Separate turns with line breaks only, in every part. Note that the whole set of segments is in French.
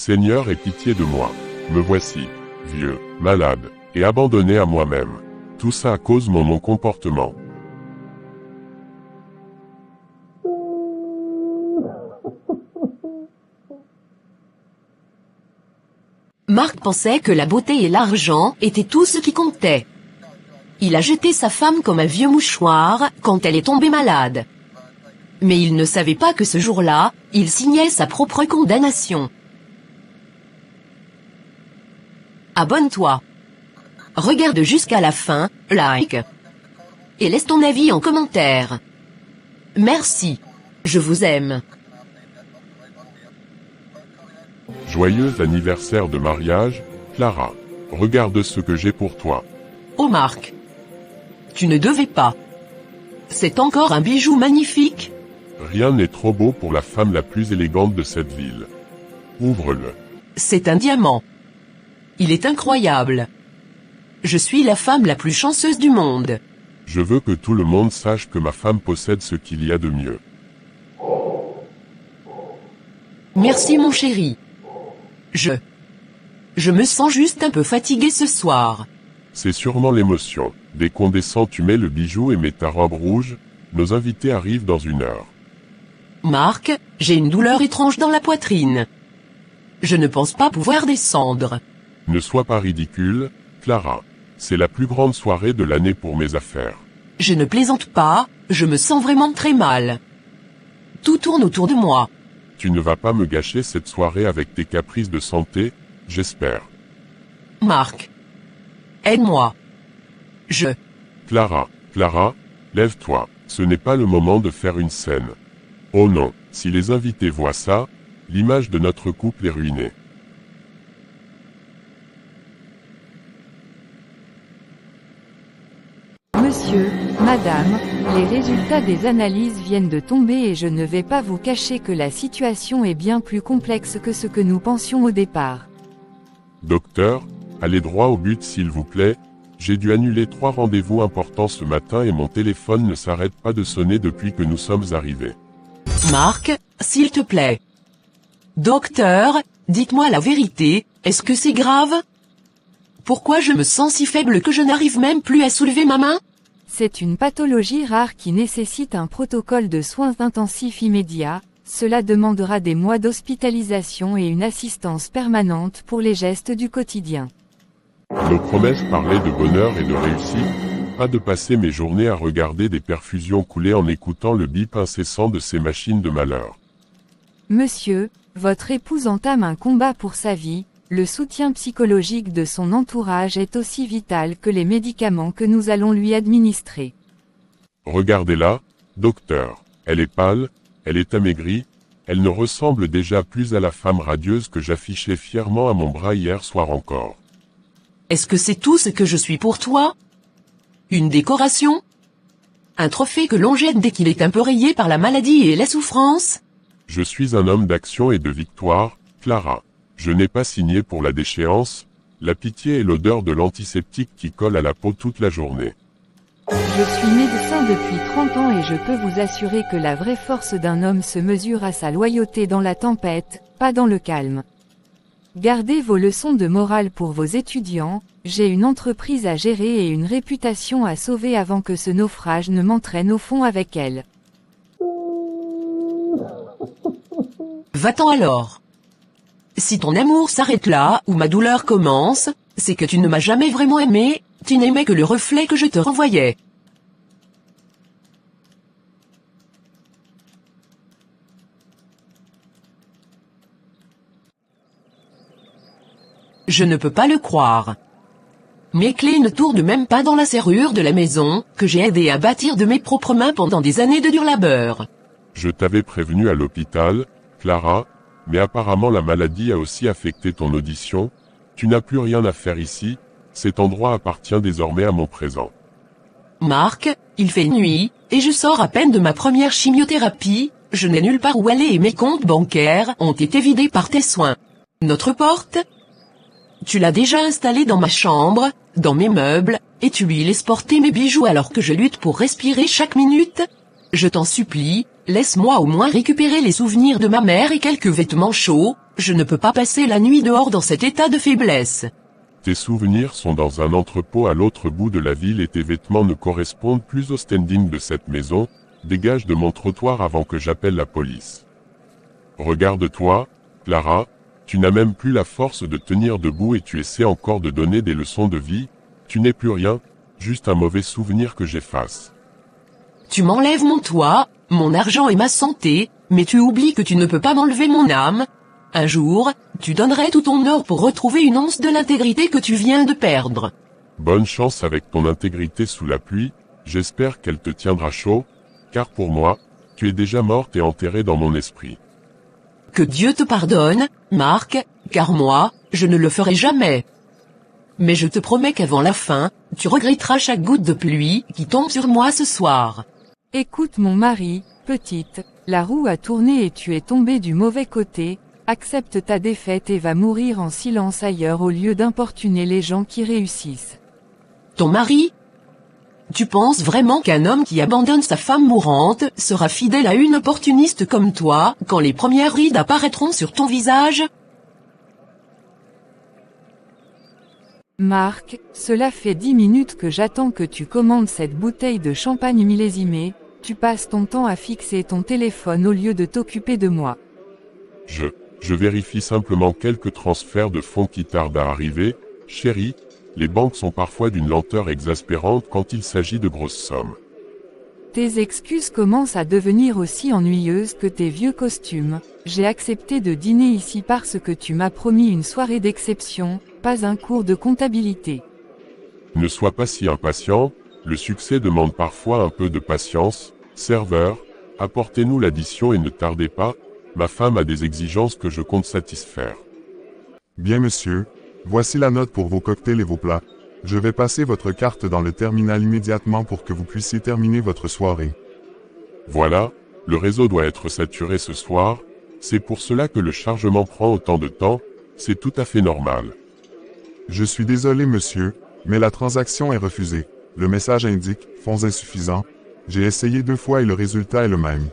Seigneur, aie pitié de moi. Me voici, vieux, malade, et abandonné à moi-même. Tout ça à cause de mon non-comportement.
Marc pensait que la beauté et l'argent étaient tout ce qui comptait. Il a jeté sa femme comme un vieux mouchoir quand elle est tombée malade. Mais il ne savait pas que ce jour-là, il signait sa propre condamnation. Abonne-toi. Regarde jusqu'à la fin, like. Et laisse ton avis en commentaire. Merci. Je vous aime.
Joyeux anniversaire de mariage, Clara. Regarde ce que j'ai pour toi.
Oh Marc. Tu ne devais pas. C'est encore un bijou magnifique.
Rien n'est trop beau pour la femme la plus élégante de cette ville. Ouvre-le.
C'est un diamant. Il est incroyable. Je suis la femme la plus chanceuse du monde.
Je veux que tout le monde sache que ma femme possède ce qu'il y a de mieux.
Merci mon chéri. Je me sens juste un peu fatiguée ce soir.
C'est sûrement l'émotion. Dès qu'on descend, tu mets le bijou et mets ta robe rouge. Nos invités arrivent dans 1 heure.
Marc, j'ai une douleur étrange dans la poitrine. Je ne pense pas pouvoir descendre.
Ne sois pas ridicule, Clara. C'est la plus grande soirée de l'année pour mes affaires.
Je ne plaisante pas, je me sens vraiment très mal. Tout tourne autour de moi.
Tu ne vas pas me gâcher cette soirée avec tes caprices de santé, j'espère.
Marc. Aide-moi.
Clara, lève-toi. Ce n'est pas le moment de faire une scène. Oh non, si les invités voient ça, l'image de notre couple est ruinée.
Monsieur, madame, les résultats des analyses viennent de tomber et je ne vais pas vous cacher que la situation est bien plus complexe que ce que nous pensions au départ.
Docteur, allez droit au but s'il vous plaît. J'ai dû annuler 3 rendez-vous importants ce matin et mon téléphone ne s'arrête pas de sonner depuis que nous sommes arrivés.
Marc, s'il te plaît. Docteur, dites-moi la vérité, est-ce que c'est grave? Pourquoi je me sens si faible que je n'arrive même plus à soulever ma main?
C'est une pathologie rare qui nécessite un protocole de soins intensifs immédiats. Cela demandera des mois d'hospitalisation et une assistance permanente pour les gestes du quotidien.
Nos promesses parlaient de bonheur et de réussite, pas de passer mes journées à regarder des perfusions couler en écoutant le bip incessant de ces machines de malheur.
Monsieur, votre épouse entame un combat pour sa vie, le soutien psychologique de son entourage est aussi vital que les médicaments que nous allons lui administrer.
Regardez-la, docteur, elle est pâle, elle est amaigrie, elle ne ressemble déjà plus à la femme radieuse que j'affichais fièrement à mon bras hier soir encore.
Est-ce que c'est tout ce que je suis pour toi? Une décoration? Un trophée que l'on jette dès qu'il est un peu rayé par la maladie et la souffrance?
Je suis un homme d'action et de victoire, Clara. Je n'ai pas signé pour la déchéance, la pitié et l'odeur de l'antiseptique qui colle à la peau toute la journée.
Je suis médecin depuis 30 ans et je peux vous assurer que la vraie force d'un homme se mesure à sa loyauté dans la tempête, pas dans le calme. Gardez vos leçons de morale pour vos étudiants, j'ai une entreprise à gérer et une réputation à sauver avant que ce naufrage ne m'entraîne au fond avec elle.
Va-t'en alors. Si ton amour s'arrête là, où ma douleur commence, c'est que tu ne m'as jamais vraiment aimé, tu n'aimais que le reflet que je te renvoyais. Je ne peux pas le croire. Mes clés ne tournent même pas dans la serrure de la maison, que j'ai aidé à bâtir de mes propres mains pendant des années de dur labeur.
Je t'avais prévenu à l'hôpital, Clara, mais apparemment la maladie a aussi affecté ton audition. Tu n'as plus rien à faire ici, cet endroit appartient désormais à mon présent.
Marc, il fait nuit, et je sors à peine de ma première chimiothérapie, je n'ai nulle part où aller et mes comptes bancaires ont été vidés par tes soins. Notre porte? Tu l'as déjà installée dans ma chambre, dans mes meubles, et tu lui laisses porter mes bijoux alors que je lutte pour respirer chaque minute? Je t'en supplie, laisse-moi au moins récupérer les souvenirs de ma mère et quelques vêtements chauds, je ne peux pas passer la nuit dehors dans cet état de faiblesse.
Tes souvenirs sont dans un entrepôt à l'autre bout de la ville et tes vêtements ne correspondent plus au standing de cette maison. Dégage de mon trottoir avant que j'appelle la police. Regarde-toi, Clara, tu n'as même plus la force de tenir debout et tu essaies encore de donner des leçons de vie. Tu n'es plus rien, juste un mauvais souvenir que j'efface.
Tu m'enlèves mon toit, mon argent et ma santé, mais tu oublies que tu ne peux pas m'enlever mon âme. Un jour, tu donnerais tout ton or pour retrouver une once de l'intégrité que tu viens de perdre.
Bonne chance avec ton intégrité sous la pluie, j'espère qu'elle te tiendra chaud, car pour moi, tu es déjà morte et enterrée dans mon esprit.
Que Dieu te pardonne, Marc, car moi, je ne le ferai jamais. Mais je te promets qu'avant la fin, tu regretteras chaque goutte de pluie qui tombe sur moi ce soir.
Écoute mon mari, petite, la roue a tourné et tu es tombée du mauvais côté, accepte ta défaite et va mourir en silence ailleurs au lieu d'importuner les gens qui réussissent.
Ton mari ? Tu penses vraiment qu'un homme qui abandonne sa femme mourante sera fidèle à une opportuniste comme toi, quand les premières rides apparaîtront sur ton visage ?
Marc, cela fait 10 minutes que j'attends que tu commandes cette bouteille de champagne millésimée, tu passes ton temps à fixer ton téléphone au lieu de t'occuper de moi.
Je vérifie simplement quelques transferts de fonds qui tardent à arriver, chérie. Les banques sont parfois d'une lenteur exaspérante quand il s'agit de grosses sommes.
Tes excuses commencent à devenir aussi ennuyeuses que tes vieux costumes. J'ai accepté de dîner ici parce que tu m'as promis une soirée d'exception, pas un cours de comptabilité.
Ne sois pas si impatient, le succès demande parfois un peu de patience. Serveur, apportez-nous l'addition et ne tardez pas, ma femme a des exigences que je compte satisfaire.
Bien monsieur. Voici la note pour vos cocktails et vos plats. Je vais passer votre carte dans le terminal immédiatement pour que vous puissiez terminer votre soirée.
Voilà, le réseau doit être saturé ce soir, c'est pour cela que le chargement prend autant de temps, c'est tout à fait normal.
Je suis désolé monsieur, mais la transaction est refusée. Le message indique « fonds insuffisants ». J'ai essayé 2 fois et le résultat est le même.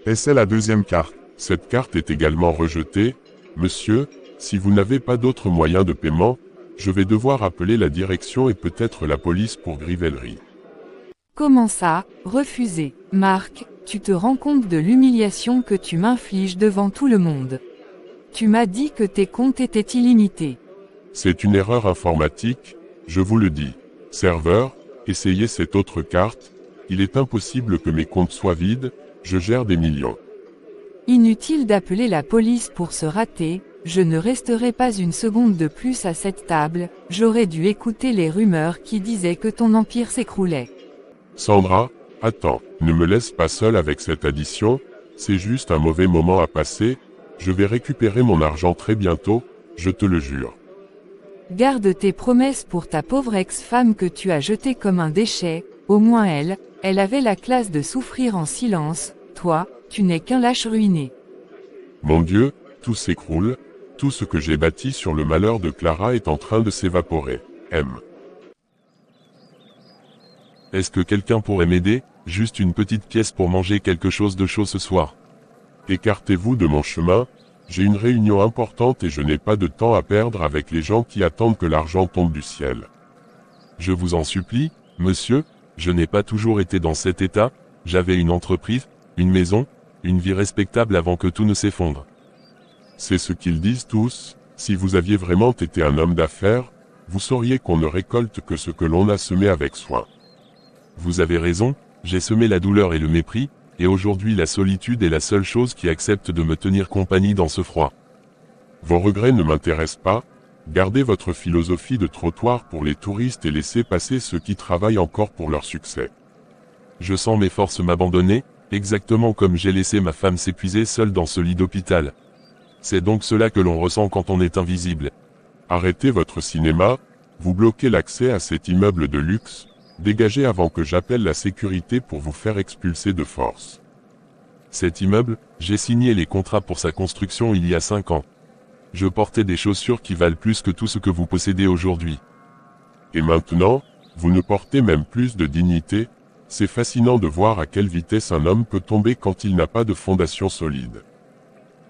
Essaie la deuxième carte.
Cette carte est également rejetée, monsieur. Si vous n'avez pas d'autre moyen de paiement, je vais devoir appeler la direction et peut-être la police pour grivellerie.
Comment ça, refusé? Marc, tu te rends compte de l'humiliation que tu m'infliges devant tout le monde. Tu m'as dit que tes comptes étaient illimités.
C'est une erreur informatique, je vous le dis. Serveur, essayez cette autre carte, il est impossible que mes comptes soient vides, je gère des millions.
Inutile d'appeler la police pour se rater. Je ne resterai pas une seconde de plus à cette table, j'aurais dû écouter les rumeurs qui disaient que ton empire s'écroulait.
Sandra, attends, ne me laisse pas seul avec cette addition, c'est juste un mauvais moment à passer, je vais récupérer mon argent très bientôt, je te le jure.
Garde tes promesses pour ta pauvre ex-femme que tu as jetée comme un déchet, au moins elle avait la classe de souffrir en silence, toi, tu n'es qu'un lâche ruiné.
Mon Dieu, tout s'écroule. Tout ce que j'ai bâti sur le malheur de Clara est en train de s'évaporer. M.
Est-ce que quelqu'un pourrait m'aider? Juste une petite pièce pour manger quelque chose de chaud ce soir.
Écartez-vous de mon chemin, j'ai une réunion importante et je n'ai pas de temps à perdre avec les gens qui attendent que l'argent tombe du ciel.
Je vous en supplie, monsieur, je n'ai pas toujours été dans cet état, j'avais une entreprise, une maison, une vie respectable avant que tout ne s'effondre.
C'est ce qu'ils disent tous, si vous aviez vraiment été un homme d'affaires, vous sauriez qu'on ne récolte que ce que l'on a semé avec soin.
Vous avez raison, j'ai semé la douleur et le mépris, et aujourd'hui la solitude est la seule chose qui accepte de me tenir compagnie dans ce froid.
Vos regrets ne m'intéressent pas, gardez votre philosophie de trottoir pour les touristes et laissez passer ceux qui travaillent encore pour leur succès.
Je sens mes forces m'abandonner, exactement comme j'ai laissé ma femme s'épuiser seule dans ce lit d'hôpital. C'est donc cela que l'on ressent quand on est invisible.
Arrêtez votre cinéma, vous bloquez l'accès à cet immeuble de luxe, dégagez avant que j'appelle la sécurité pour vous faire expulser de force.
Cet immeuble, j'ai signé les contrats pour sa construction il y a 5 ans. Je portais des chaussures qui valent plus que tout ce que vous possédez aujourd'hui.
Et maintenant, vous ne portez même plus de dignité, c'est fascinant de voir à quelle vitesse un homme peut tomber quand il n'a pas de fondation solide.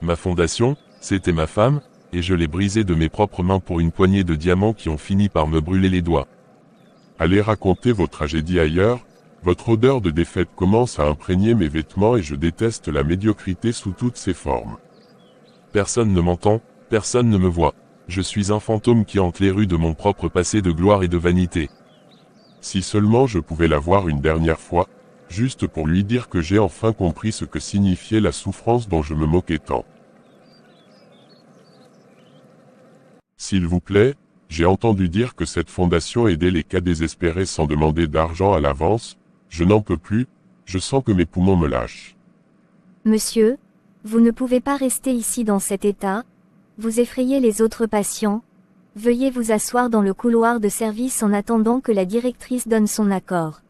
Ma fondation, C'était ma femme, et je l'ai brisée de mes propres mains pour une poignée de diamants qui ont fini par me brûler les doigts.
Allez raconter vos tragédies ailleurs, votre odeur de défaite commence à imprégner mes vêtements et je déteste la médiocrité sous toutes ses formes.
Personne ne m'entend, personne ne me voit. Je suis un fantôme qui hante les rues de mon propre passé de gloire et de vanité.
Si seulement je pouvais la voir une dernière fois, juste pour lui dire que j'ai enfin compris ce que signifiait la souffrance dont je me moquais tant. S'il vous plaît, j'ai entendu dire que cette fondation aidait les cas désespérés sans demander d'argent à l'avance, je n'en peux plus, je sens que mes poumons me lâchent.
Monsieur, vous ne pouvez pas rester ici dans cet état. Vous effrayez les autres patients. Veuillez vous asseoir dans le couloir de service en attendant que la directrice donne son accord.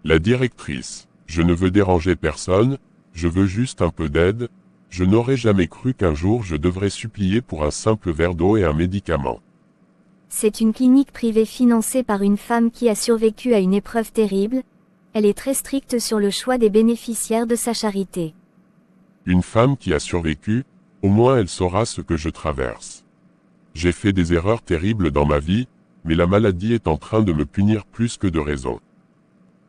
La directrice, je ne veux déranger personne, je veux juste un peu d'aide, je n'aurais jamais cru qu'un jour je devrais supplier pour un simple verre d'eau et un médicament.
C'est une clinique privée financée par une femme qui a survécu à une épreuve terrible. Elle est très stricte sur le choix des bénéficiaires de sa charité.
Une femme qui a survécu, au moins elle saura ce que je traverse. J'ai fait des erreurs terribles dans ma vie, mais la maladie est en train de me punir plus que de raison.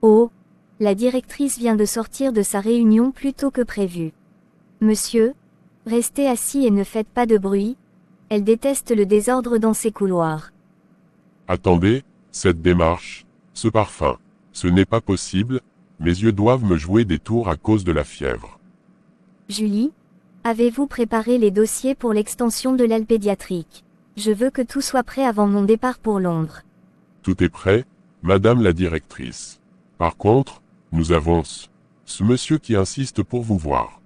Oh, la directrice vient de sortir de sa réunion plus tôt que prévu. Monsieur, restez assis et ne faites pas de bruit. Elle déteste le désordre dans ses couloirs.
Attendez, cette démarche, ce parfum, ce n'est pas possible, mes yeux doivent me jouer des tours à cause de la fièvre.
Julie, avez-vous préparé les dossiers pour l'extension de l'aile pédiatrique? Je veux que tout soit prêt avant mon départ pour Londres.
Tout est prêt, madame la directrice. Par contre, nous avons ce monsieur qui insiste pour vous voir.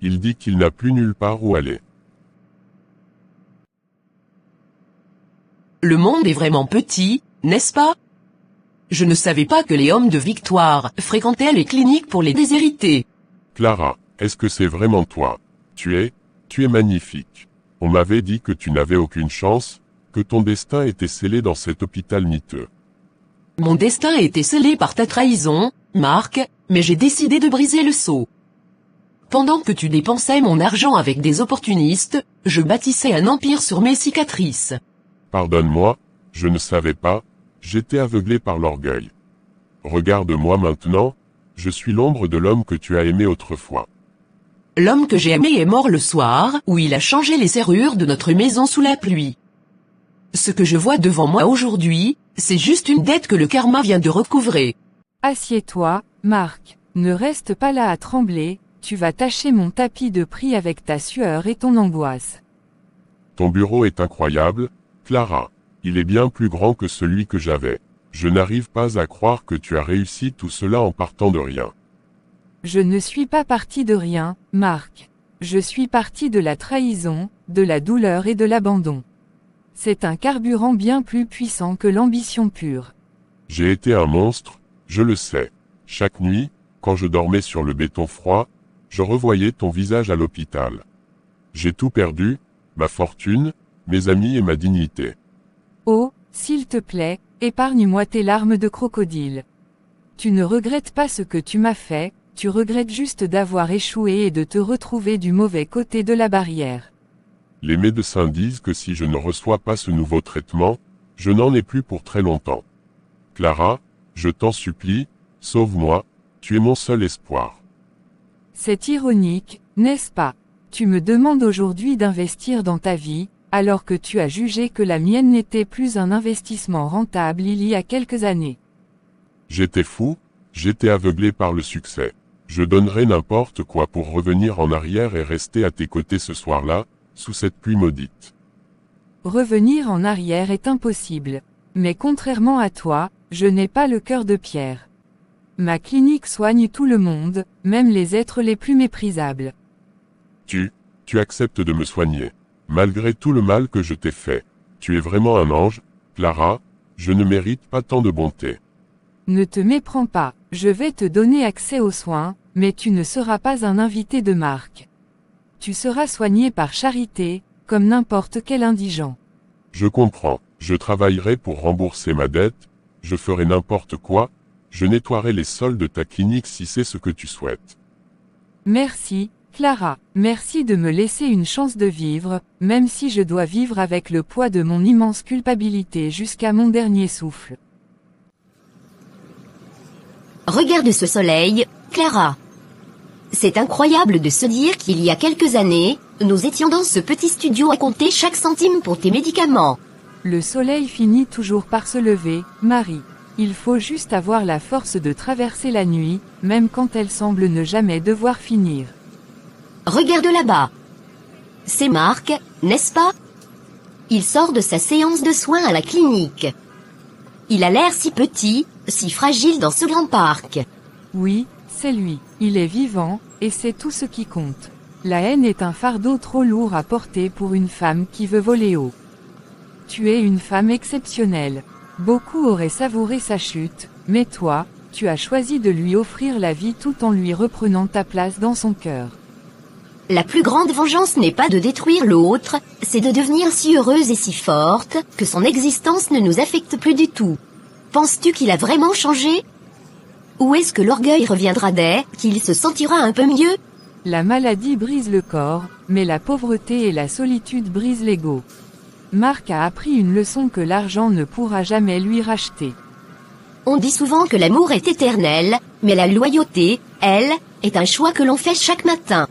Il dit qu'il n'a plus nulle part où aller.
Le monde est vraiment petit, n'est-ce pas? Je ne savais pas que les hommes de Victoire fréquentaient les cliniques pour les déshérités.
Clara, est-ce que c'est vraiment toi? Tu es magnifique. On m'avait dit que tu n'avais aucune chance, que ton destin était scellé dans cet hôpital miteux.
Mon destin a été scellé par ta trahison, Marc, mais j'ai décidé de briser le sceau. Pendant que tu dépensais mon argent avec des opportunistes, je bâtissais un empire sur mes cicatrices.
Pardonne-moi, je ne savais pas, j'étais aveuglé par l'orgueil. Regarde-moi maintenant, je suis l'ombre de l'homme que tu as aimé autrefois.
L'homme que j'ai aimé est mort le soir où il a changé les serrures de notre maison sous la pluie. Ce que je vois devant moi aujourd'hui, c'est juste une dette que le karma vient de recouvrer.
Assieds-toi, Marc, ne reste pas là à trembler, tu vas tacher mon tapis de prix avec ta sueur et ton angoisse.
Ton bureau est incroyable, Clara. Il est bien plus grand que celui que j'avais. Je n'arrive pas à croire que tu as réussi tout cela en partant de rien.
Je ne suis pas parti de rien, Marc. Je suis parti de la trahison, de la douleur et de l'abandon. C'est un carburant bien plus puissant que l'ambition pure.
J'ai été un monstre, je le sais. Chaque nuit, quand je dormais sur le béton froid, je revoyais ton visage à l'hôpital. J'ai tout perdu, ma fortune, mes amis et ma dignité.
Oh, s'il te plaît, épargne-moi tes larmes de crocodile. Tu ne regrettes pas ce que tu m'as fait, tu regrettes juste d'avoir échoué et de te retrouver du mauvais côté de la barrière.
Les médecins disent que si je ne reçois pas ce nouveau traitement, je n'en ai plus pour très longtemps. Clara, je t'en supplie, sauve-moi, tu es mon seul espoir.
C'est ironique, n'est-ce pas? Tu me demandes aujourd'hui d'investir dans ta vie, alors que tu as jugé que la mienne n'était plus un investissement rentable il y a quelques années.
J'étais fou, j'étais aveuglé par le succès. Je donnerais n'importe quoi pour revenir en arrière et rester à tes côtés ce soir-là, sous cette pluie maudite.
Revenir en arrière est impossible. Mais contrairement à toi, je n'ai pas le cœur de pierre. Ma clinique soigne tout le monde, même les êtres les plus méprisables.
Tu acceptes de me soigner. Malgré tout le mal que je t'ai fait. Tu es vraiment un ange, Clara, je ne mérite pas tant de bonté.
Ne te méprends pas, je vais te donner accès aux soins, mais tu ne seras pas un invité de Marc. Tu seras soigné par charité, comme n'importe quel indigent.
Je comprends, je travaillerai pour rembourser ma dette, je ferai n'importe quoi, je nettoierai les sols de ta clinique si c'est ce que tu souhaites.
Merci, Clara, merci de me laisser une chance de vivre, même si je dois vivre avec le poids de mon immense culpabilité jusqu'à mon dernier souffle.
Regarde ce soleil, Clara. C'est incroyable de se dire qu'il y a quelques années, nous étions dans ce petit studio à compter chaque centime pour tes médicaments.
Le soleil finit toujours par se lever, Marie. Il faut juste avoir la force de traverser la nuit, même quand elle semble ne jamais devoir finir.
Regarde là-bas. C'est Marc, n'est-ce pas? Il sort de sa séance de soins à la clinique. Il a l'air si petit, si fragile dans ce grand parc.
Oui, c'est lui. Il est vivant, et c'est tout ce qui compte. La haine est un fardeau trop lourd à porter pour une femme qui veut voler haut. Tu es une femme exceptionnelle. Beaucoup auraient savouré sa chute, mais toi, tu as choisi de lui offrir la vie tout en lui reprenant ta place dans son cœur.
La plus grande vengeance n'est pas de détruire l'autre, c'est de devenir si heureuse et si forte, que son existence ne nous affecte plus du tout. Penses-tu qu'il a vraiment changé? Ou est-ce que l'orgueil reviendra dès qu'il se sentira un peu mieux?
La maladie brise le corps, mais la pauvreté et la solitude brisent l'ego. Marc a appris une leçon que l'argent ne pourra jamais lui racheter.
On dit souvent que l'amour est éternel, mais la loyauté, elle, est un choix que l'on fait chaque matin.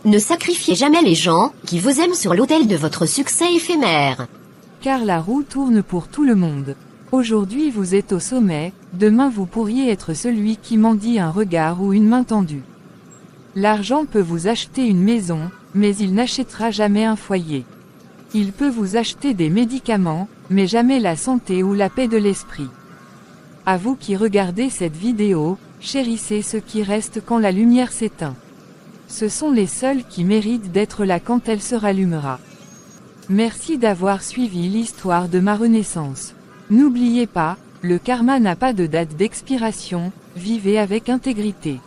Ne sacrifiez jamais les gens qui vous aiment sur l'autel de votre succès éphémère.
Car la roue tourne pour tout le monde. Aujourd'hui vous êtes au sommet, demain vous pourriez être celui qui mendie un regard ou une main tendue. L'argent peut vous acheter une maison, mais il n'achètera jamais un foyer. Il peut vous acheter des médicaments, mais jamais la santé ou la paix de l'esprit. À vous qui regardez cette vidéo, chérissez ce qui reste quand la lumière s'éteint. Ce sont les seuls qui méritent d'être là quand elle se rallumera. Merci d'avoir suivi l'histoire de ma renaissance. N'oubliez pas, le karma n'a pas de date d'expiration, vivez avec intégrité.